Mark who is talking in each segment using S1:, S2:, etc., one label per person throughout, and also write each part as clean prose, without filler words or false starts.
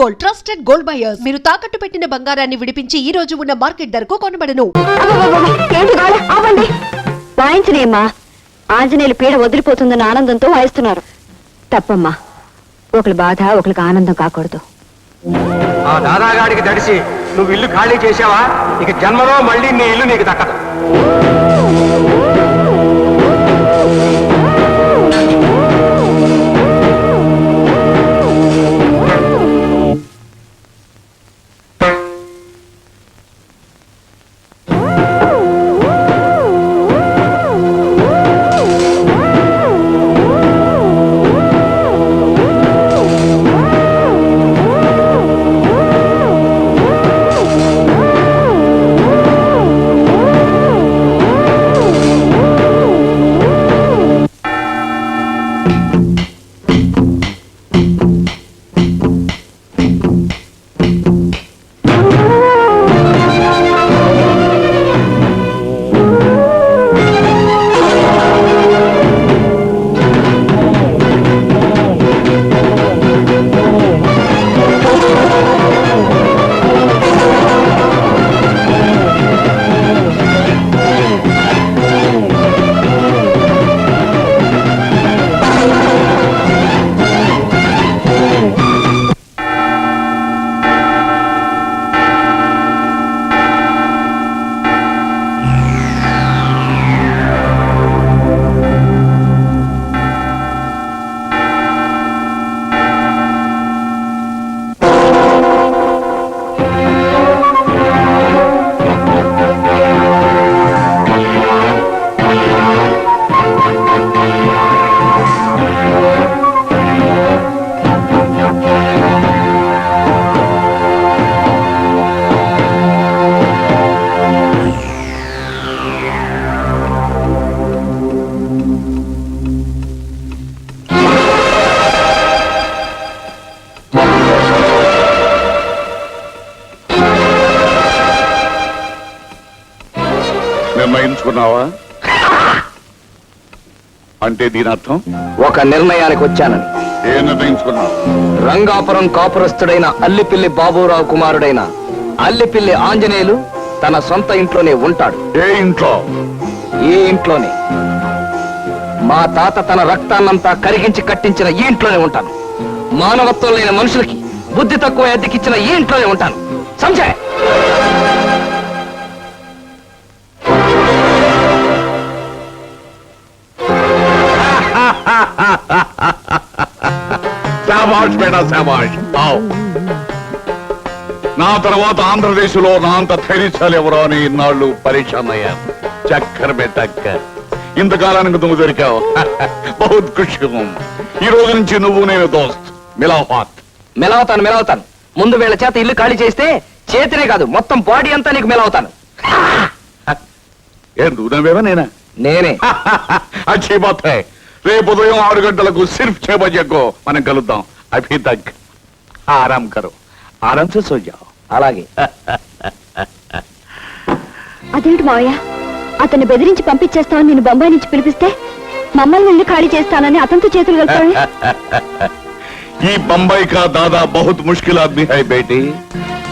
S1: Gold, trusted gold buyers. మీరు తాకట్టు పెట్టిన బంగారాన్ని విడిపించి ఈ రోజు ఉన్న మార్కెట్ ధరకు కొనబడను.
S2: వాయించనేమ్మా, ఆంజనేయులు పీడ వదిలిపోతుందన్న ఆనందంతో వాయిస్తున్నారు. తప్పమ్మా, ఒకరి బాధ ఒకరికి ఆనందం కాకూడదు.
S3: ఆ దాదాగాడికి దడిసి నువ్వు ఇల్లు ఖాళీ చేసావా, ఇక జన్మలో మళ్ళీ నీ ఇల్లు నీకు దక్కదు.
S4: నిర్ణయించుకున్నావా? అంటే దీని అర్థం
S3: ఒక నిర్ణయానికి వచ్చానని.
S4: ఏ నిర్ణయించుకున్నావు?
S3: రంగాపురం కాపురస్తుడైన అల్లిపిల్లి బాబురావు కుమారుడైన అల్లిపిల్లి ఆంజనేయులు తన సొంత ఇంట్లోనే ఉంటాడు.
S4: ఏ ఇంట్లో?
S3: ఈ ఇంట్లోనే. మా తాత తన రక్తాన్నంతా కరిగించి కట్టించిన ఈ ఇంట్లోనే ఉంటాను. మానవత్వం లేని మనుషులకి బుద్ధి తక్కువ అద్దెకిచ్చిన ఈ ఇంట్లోనే ఉంటాను. సంజయ్,
S4: శాబాష్ బేటా శాబాష్. నా తర్వాత ఆంధ్రదేశంలో నా అంత ధైర్యశాలి ఎవరో అని ఇన్నాళ్ళు పరీక్ష అయ్యాను. చక్కర బెట్టక్కర్, ఇంతకాలానికి నువ్వు దొరికావు. బహుత్ ఖుషి. ఈ రోజు నుంచి నువ్వు నేను దోస్త్. మిలావాత్.
S3: మెలవుతాను. ముందు వీళ్ళ చేత ఇల్లు ఖాళీ చేస్తే చేతినే కాదు మొత్తం బాడీ అంతా నీకు మెలవుతాను.
S4: ఏం నువ్వు నవ్వేవా నేనా?
S3: నేనే.
S4: అచ్చీ బాత్ హై. రేపు ఉదయం 6 గంటలకు సిర్ఫ్ 6 బజేకో మనం కలుద్దాం. అభి తక్ ఆరాం కరో, ఆరాం సే సో జాओ.
S3: అలాగే.
S2: అదేంటి మావయ్య, అతన్ని బెదిరించి పంపించేస్తామని నేను బొంబాయి నుంచి పిలిపిస్తే మమ్మల్ని ఇల్లు ఖాళీ చేస్తానని అతనితో చేతులు కలుపుతాను.
S4: ఈ బొంబాయి కా దాదా బహుత్ ముష్కిల్ ఆద్మీ హై బేటీ.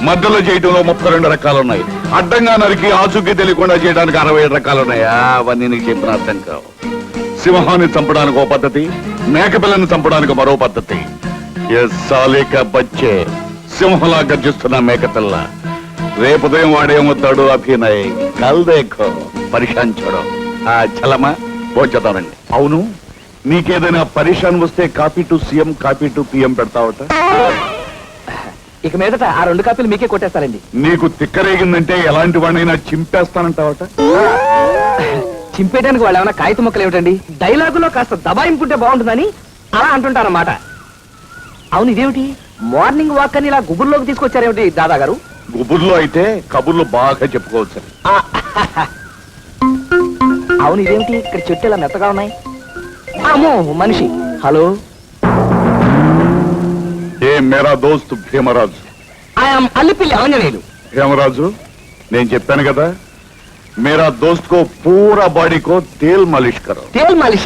S4: మధ్యలో చేయటంలో 32 రకాలున్నాయి. అడ్డంగా నరికి ఆచూకీ తెలియకుండా చేయడానికి 67 రకాలున్నాయా? అవన్నీ నీకు చెప్పిన అర్థం కావు. సింహాన్ని చంపడానికి ఒక పద్ధతి, మేకపిల్లని చంపడానికి మరో పద్ధతి. బచ్చే సింహంలా గర్జిస్తున్న మేకపిల్ల. రేపు ఉదయం వాడేమవుతాడు? అభినయ్ కల్ దేఖో పరిశాన్ చూడో. చలమా భోజనండి. అవును, నీకేదైనా పరిశాన్ వస్తే copy to CM, copy to PM పెడతావట.
S3: ఇక మీదట ఆ 2 కాపీలు మీకే కొట్టేస్తారండి.
S4: నీకు తిక్కరేగిందంటే ఎలాంటి వాడినైనా చింపేస్తానంటావట.
S3: చింపేయడానికి వాళ్ళు ఏమైనా కాగిత మొక్కలు ఏమిటండి? డైలాగులో కాస్త దబాయింపుంటే బాగుంటుందని అలా అంటుంటారన్నమాట. అవును, ఇదేమిటి మార్నింగ్ వాక్ అని ఇలా గుబుర్లోకి తీసుకొచ్చారేమిటి దాదా గారు?
S4: గుబుర్లో అయితే కబుర్లు బాగా చెప్పుకోవచ్చు.
S3: అవును, ఇదేమిటి ఇక్కడ చెట్టు ఇలా మెత్తగా ఉన్నాయి? అమ్మో, మనిషి. హలో,
S4: ఏ మేరా దోస్త్ భీమరాజు.
S3: ఐఎమ్ అల్లిపిల్లి ఆంజనేయులు.
S4: భీమరాజు, నేను చెప్పాను కదా, मेरा दोस्त को पूरा बॉडी को तेल मालिश करो.
S3: तेल मालिश?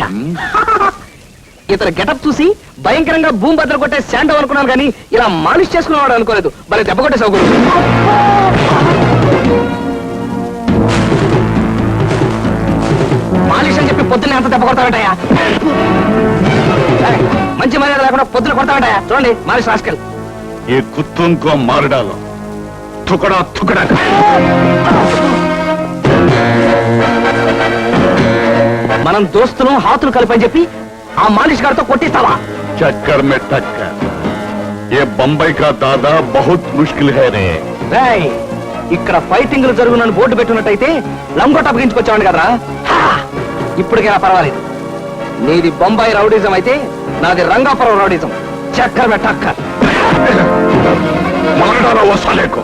S3: ఇతర గెటప్ చూసి భయంకరంగా భూమి బద్దలు కొట్టే శాంతం అనుకున్నాను కానీ ఇలా మాలిష్ చేసుకునేవాడు అనుకోలేదు. భలే దెబ్బ కొట్టే సౌకర్యం. మాలిష్ అని చెప్పి పొద్దున్నే అంత దెబ్బ కొడతావేటయా? మంచి మర్యాద లేకుండా పొద్దున కొడతావేటయా? చూడండి మాలిష్ రాసుకెళ్ళి.
S4: ఏ కుత్తుంకో మారడాలో తుకడా తుకడా.
S3: మనం దోస్తులు హాతులు కలిపని చెప్పి ఆ మాలిష్ గారితో కొట్టిస్తావా?
S4: చక్కర్ మే టక్కర్. ఏ బొంబాయి కా దాదా బహుత్ ముష్కిల్ హై రే.
S3: రేయ్, ఇక్కడ ఫైటింగ్లు జరుగునని బోర్డు పెట్టున్నట్టయితే లంగోట అప్పగించుకొచ్చావండి కదరా. ఇప్పటికైనా పర్వాలేదు. నీది బొంబాయి రౌడీజం అయితే నాది రంగాపురం రౌడీజం. చక్కర్ మే టక్కర్.
S4: మారడాలో వస్తాలేకో.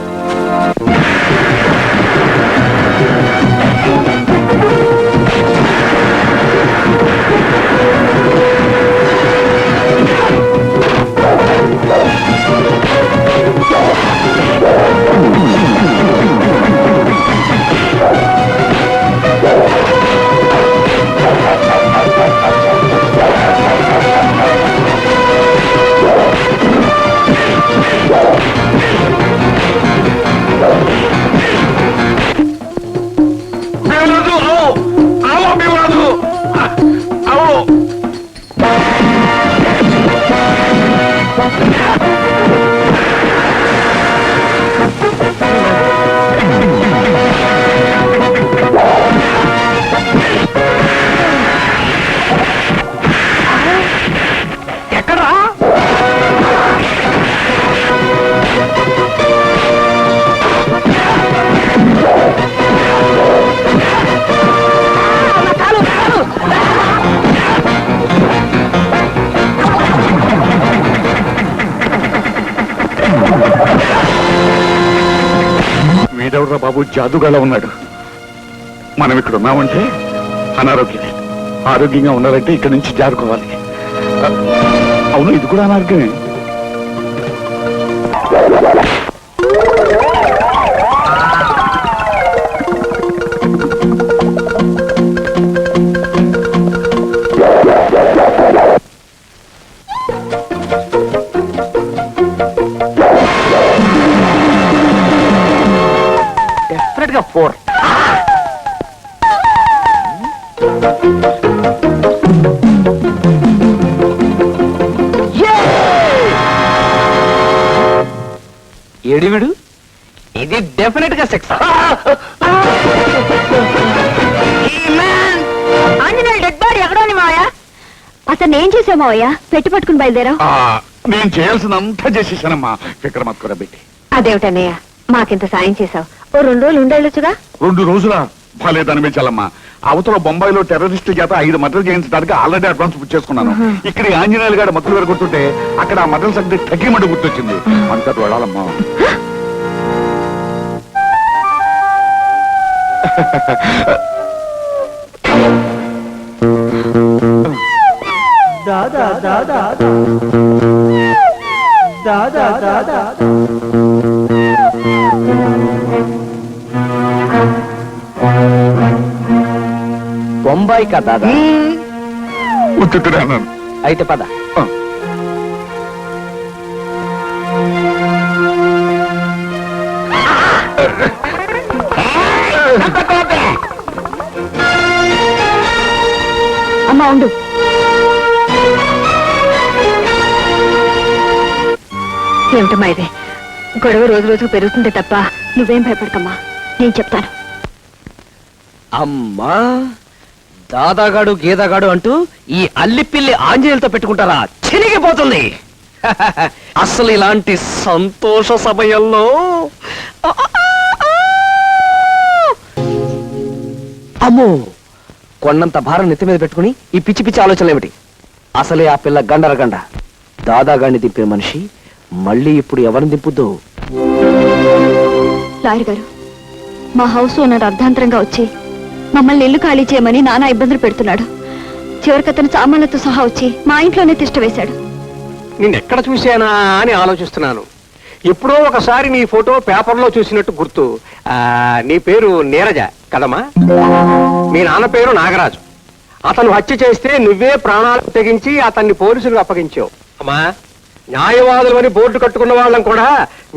S4: వీడెవడ్రా బాబు జాదుగాలా ఉన్నాడు. మనం ఇక్కడ ఉన్నామంటే అనారోగ్యమే. ఆరోగ్యంగా ఉండాలంటే ఇక్కడ నుంచి జారుకోవాలి. అవును, ఇది కూడా అనారోగ్యమే.
S3: డెఫినెట్ గా 4. ఏడివిడు, ఇది డెఫినెట్ గా 6.
S2: అతను ఏం చేసామావయ్యా? పెట్టి పట్టుకుని బయలుదేరావు.
S4: నేను చేయాల్సినంతా చేసేసానమ్మా. విక్రమాత్కర పెట్టి.
S2: అదేమిటన్నయ్య, మాకింత సాయం చేసావు. ఓ 2 రోజులు ఉండేళ్ళొచ్చుగా.
S4: 2 రోజుల బాలేదనిపించాలమ్మా. అవతల బొంబాయిలో టెర్రరిస్టు చేత 5 మద్దతు చేయించడానికి ఆల్రెడీ అడ్వాన్స్ బుక్ చేసుకున్నాను. ఇక్కడ ఈ ఆంజనేయులు గారు మద్దతు పెరుగుతుంటే అక్కడ ఆ మద్దతు సంగతి తగ్గిమంటూ గుర్తొచ్చింది. మనకట్టు వెళ్ళాలమ్మా.
S5: దాదా దాదా దాదా దాదా
S3: బొంబాయి కా దాదా.
S4: ఉత్తుతున్నాను.
S3: అయితే పద.
S2: అమ్మా ఉండు. ఏమిటమ్మా ఇది? గొడవ రోజు రోజుకు పెరుగుతుంది తప్ప నువ్వేం భయపడకమ్మా, నేను చెప్తాను.
S3: అమ్మా, దాదాగాడు గీదాగాడు అంటూ ఈ అల్లిపిల్లి ఆంజనేయులతో పెట్టుకుంటారా? చినిగిపోతుంది. అసలు ఇలాంటి సంతోష సమయంలో అమ్మో, కొండంత భారం నెత్తి మీద పెట్టుకుని ఈ పిచ్చి పిచ్చి ఆలోచనలు ఏమిటి? అసలే ఆ పిల్ల గండరగండ. దాదాగాడిని దింపే మనిషి మళ్ళీ ఇప్పుడు ఎవరిని దింపుద్దు?
S2: లాయర్ గారు, మా హౌస్ ఓనర్ అర్ధాంతరంగా వచ్చి మమ్మల్ని ఇల్లు ఖాళీ చేయమని నానా ఇబ్బందులు పెడుతున్నాడు. చివరికి అతను సామాన్లతో సహా వచ్చి మా ఇంట్లోనే తిష్ట వేశాడు.
S6: నిన్నెక్కడ చూశానా అని ఆలోచిస్తున్నాను. ఎప్పుడో ఒకసారి నీ ఫోటో పేపర్లో చూసినట్టు గుర్తు. నీ పేరు నీరజ కదమ్మా? మీ నాన్న పేరు నాగరాజు. అతను హత్య చేస్తే నువ్వే ప్రాణాలకు తెగించి అతన్ని పోలీసులకు అప్పగించావు. అమ్మా, న్యాయవాదులు అని బోర్డు కట్టుకున్న వాళ్ళం కూడా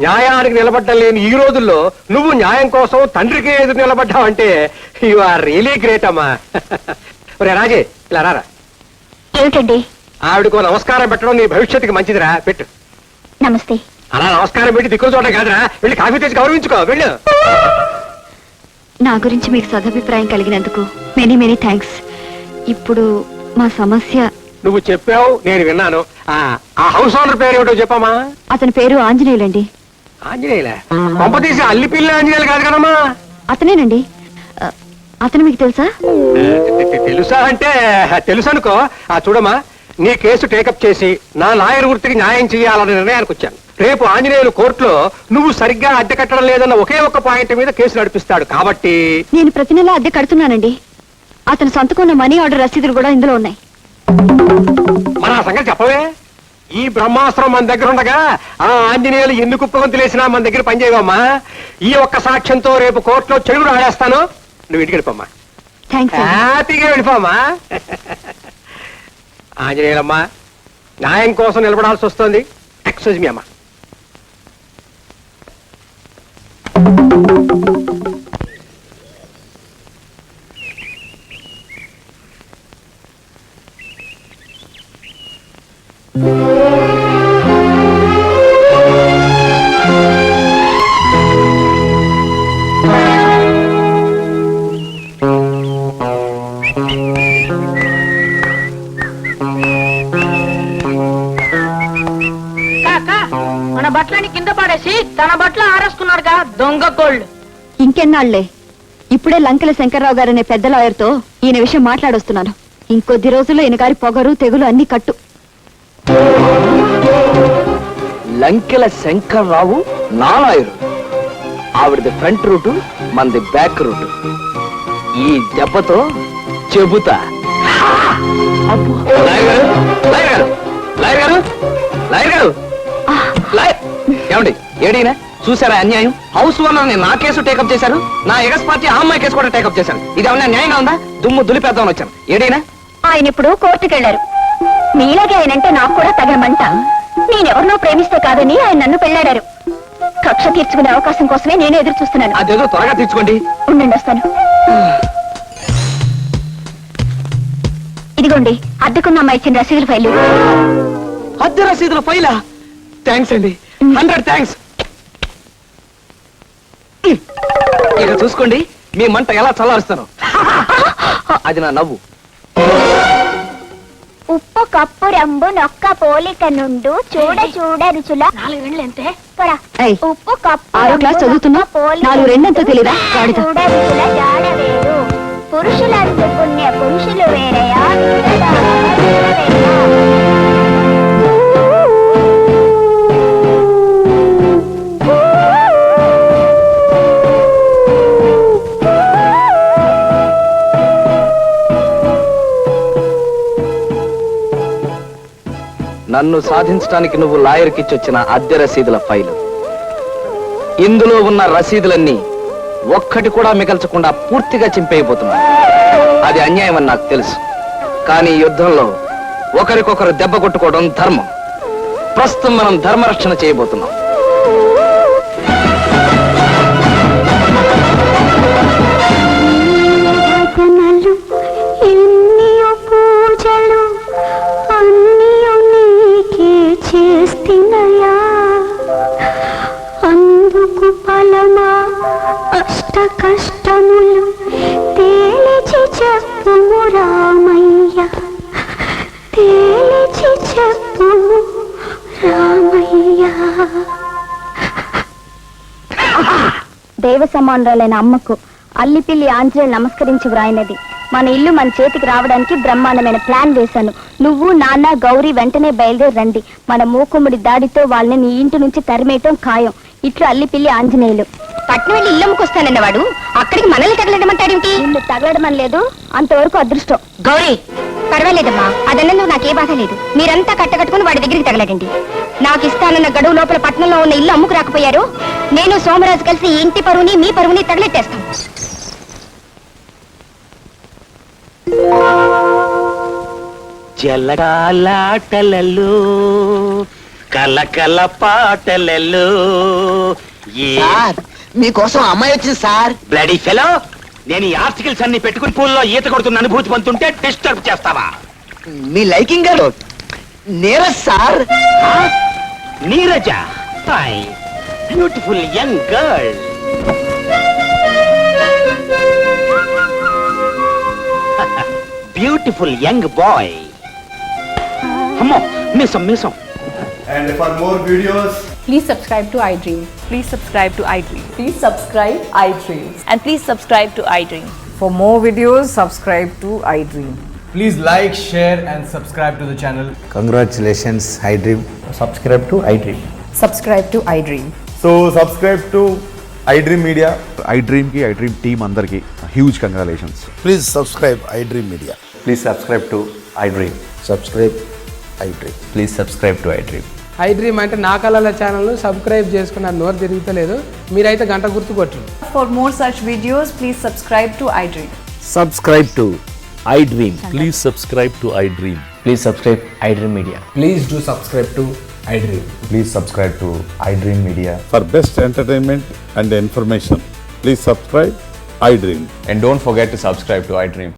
S6: న్యాయానికి నిలబడ్డం లేని ఈ రోజుల్లో నువ్వు న్యాయం కోసం తండ్రికి ఎదురు నిలబడ్డావంటే యు ఆర్ రియలీ గ్రేట్ అమ్మా. ఒరే రాజే, ఇలా రారా.
S2: ఏమిటండి?
S6: ఆవిడకు నమస్కారం పెట్టడం నీ భవిష్యత్తుకి మంచిదిరా, పెట్టు.
S2: నమస్తే.
S6: అలా నమస్కారం పెట్టి దిక్కులు చూడడం కాదురా, వెళ్ళి కాఫీ తెచ్చి గౌరవించుకో, వెళ్ళు.
S2: నా గురించి మీకు సదభిప్రాయం కలిగినందుకు మెనీ మెనీ థ్యాంక్స్. ఇప్పుడు మా సమస్య.
S6: నువ్వు చెప్పావు, నేను విన్నాను. ఆ హౌస్ ఓనర్ పేరు ఏమిటో చెప్పమ్మా.
S2: అతని పేరు ఆంజనేయులండి.
S6: ఆంజనేయులే? పంప తీసి అల్లిపిల్లి ఆంజనేయులు కాదు కదమ్మా.
S2: అతనేనండి. అతను మీకు తెలుసా?
S6: తెలుసా అంటే తెలుసు అనుకో. చూడమ్మా, నీ కేసు టేకప్ చేసి నా లాయర్ వృత్తికి న్యాయం చేయాలనే నిర్ణయానికి వచ్చాను. రేపు ఆంజనేయులు కోర్టులో నువ్వు సరిగ్గా అద్దె కట్టడం లేదన్న ఒకే ఒక్క పాయింట్ మీద కేసు నడిపిస్తాడు. కాబట్టి
S2: నేను ప్రతి నెల అద్దె కడుతున్నానండి. అతను సంతకున్న మనీ ఆర్డర్ రసీదులు కూడా ఇందులో ఉన్నాయి.
S6: మన ఆ సంగతి చెప్పవే. ఈ బ్రహ్మాస్త్రం మన దగ్గర ఉండగా ఆ ఆంజనేయులు ఎన్ని కుప్పగొంతులేసినా మన దగ్గర పనిచేయవమ్మా. ఈ ఒక్క సాక్ష్యంతో రేపు కోర్టులో చెడుగు రాడేస్తాను. నువ్వు ఇంటికి వెళ్ళిపోమ్మా,
S2: థ్యాంక్స్.
S6: హ్యాపీగా వెళ్ళిపోమ్మా. ఆంజనేయులమ్మా, న్యాయం కోసం నిలబడాల్సి వస్తుంది. ఎక్స్క్యూజ్ మీ అమ్మా.
S7: మన బట్టలని కింద పడేసి తన బట్టలు ఆరేసుకున్నాడుగా దొంగ కోళ్ళు.
S2: ఇంకెన్నాళ్లే. ఇప్పుడే లంకెల శంకర్రావు గారు అనే పెద్ద లాయర్తో ఈయన విషయం మాట్లాడొస్తున్నాను. ఇంకొద్ది రోజుల్లో ఈయన గారి పొగరు తెగులు అన్ని కట్టు.
S3: లంకెల శంకర్రావు నాలాయరు. ఆవిడది ఫ్రంట్ రూటు, మనది బ్యాక్ రూటు. ఈ దెబ్బతో చెబుతా. లాయర్ గారు, లాయర్ గారు, లాయర్ గారు, లాయర్ గారు, లాయర్. ఏమండి, ఏడీనా చూసారా అన్యాయం? హౌస్ ఓనర్ నా కేసు టేకప్ చేశారు, నా ఎగస్ పార్టీ ఆ అమ్మాయి కేసు కూడా టేకప్ చేశారు. ఇది ఏమన్నా న్యాయంగా ఉందా? దుమ్ము దులిపేద్దామని వచ్చాను. ఏడీనా
S2: ఆయన ఇప్పుడు కోర్టుకెళ్లారు. మీలాగే ఆయనంటే నాకు కూడా తగమంట. నేనెవరినో ప్రేమిస్తే కాదని ఆయన నన్ను పెళ్లాడారు. కక్ష తీర్చుకునే అవకాశం కోసమే నేను ఎదురు చూస్తున్నాను.
S3: అదేదో త్వరగా తీర్చుకోండి.
S2: ఉండండి, వస్తాను. ఇదిగోండి, అద్దెకున్న అమ్మాయి ఇచ్చిన రసీదుల ఫైలు.
S3: అద్దె రసీదుల ఫైలా? థ్యాంక్స్ అండి, 100 థ్యాంక్స్. ఇక చూసుకోండి మీ మంట ఎలా చల్లారుస్తాను. అది నా నవ్వు.
S2: ఉప్పు కప్పు రంబు నొక్క పోలిక నుండు చూడ చూడ రుచుల
S7: 4 గంటలు ఎంతే?
S2: ఉప్పు కప్పు 6వ క్లాస్ చదువుతున్నా 4 రెండంతా తెలీదా? చూడ రుచుల జాడ వేరు. పురుషులందు పుణ్య పురుషులు వేరయా.
S3: నన్ను సాధించడానికి నువ్వు లాయర్కి ఇచ్చొచ్చిన అద్దె రసీదుల ఫైలు. ఇందులో ఉన్న రసీదులన్నీ ఒక్కటి కూడా మిగల్చకుండా పూర్తిగా చింపేయబోతున్నా. అది అన్యాయం అని నాకు తెలుసు. కానీ యుద్ధంలో ఒకరికొకరు దెబ్బ కొట్టుకోవడం ధర్మం. ప్రస్తుతం మనం ధర్మరక్షణ చేయబోతున్నాం.
S2: అందుకు ఫలమా అష్ట కష్టములు తేలిచి చెప్పుము రామయ్య, తేలిచి చెప్పుము రామయ్య. దైవ సమానురాలైన అమ్మకు అల్లిపిల్లి ఆంజనేయులు నమస్కరించి వ్రాయినది. మన ఇల్లు మన చేతికి రావడానికి బ్రహ్మాండమైన ప్లాన్ వేశాను. నువ్వు, నాన్న, గౌరీ వెంటనే బయలుదేరి రండి. మన మూకుముడి దాడితో వాళ్ళని నీ ఇంటి నుంచి తరిమేయటం ఖాయం. ఇట్లు అల్లిపిల్లి ఆంజనేయులు. పట్నం వెళ్ళి ఇల్లు అమ్ముకొస్తానన్నవాడు అక్కడికి మనల్ని తగలడమంటాడేమిటి? నిన్ను తగలడమని లేదు, అంతవరకు అదృష్టం. గౌరీ, పర్వాలేదమ్మా, అదన్నందుకు నాకే బాధ లేదు. మీరంతా కట్టకట్టుకుని వాడి దగ్గరికి తగలడండి. నాకు ఇస్తానన్న గడువు లోపల పట్నంలో ఉన్న ఇల్లు అమ్ముకు రాకపోయారు, నేను సోమరాజు కలిసి ఈ ఇంటి పరువుని మీ పరువుని తగలెట్టేస్తాం.
S8: జలకాలాటలలో కలకల పాటలలో
S9: సార్ మీకోసం అమ్మాయి వచ్చింది సార్.
S8: బ్లడీ ఫెలో, నేను ఈ ఆర్టికల్స్ అన్ని పెట్టుకుని పూల్లో ఈత కొడుతున్న అనుభూతి పొందుతుంటే డిస్టర్బ్ చేస్తావా?
S9: మీ లైకింగ్ గారు Neeraj sir.
S8: Neeraja, beautiful young girl. Beautiful young boy. అమ్మో, మీసం మీసం.
S5: And for more videos,
S7: Please subscribe to iDream.
S10: Please subscribe to iDream.
S7: Please subscribe iDream.
S10: And please subscribe to iDream.
S7: For more videos, subscribe to iDream.
S5: please like, share and subscribe to the channel.
S11: Congratulations, iDream.
S5: Subscribe to iDream.
S7: Subscribe to iDream.
S5: So subscribe to iDream Media.
S4: iDream కి iDream team అందరికి huge congratulations.
S11: Please subscribe iDream Media.
S5: Please subscribe to iDream.
S11: Subscribe iDream.
S5: Please subscribe to iDream.
S12: iDream అంటే నా కళల channel subscribe చేసుకున్న నోరు తిరుగుతలేదు, మీరైతే గంట గుర్తు కొట్టండి.
S10: For more such videos, please subscribe to iDream.
S8: Subscribe to iDream.
S11: Please subscribe to iDream.
S5: Please subscribe iDream Media. Please do subscribe to iDream.
S11: Please subscribe to iDream Media.
S4: For best entertainment and information, please subscribe iDream.
S5: And don't forget to subscribe to iDream.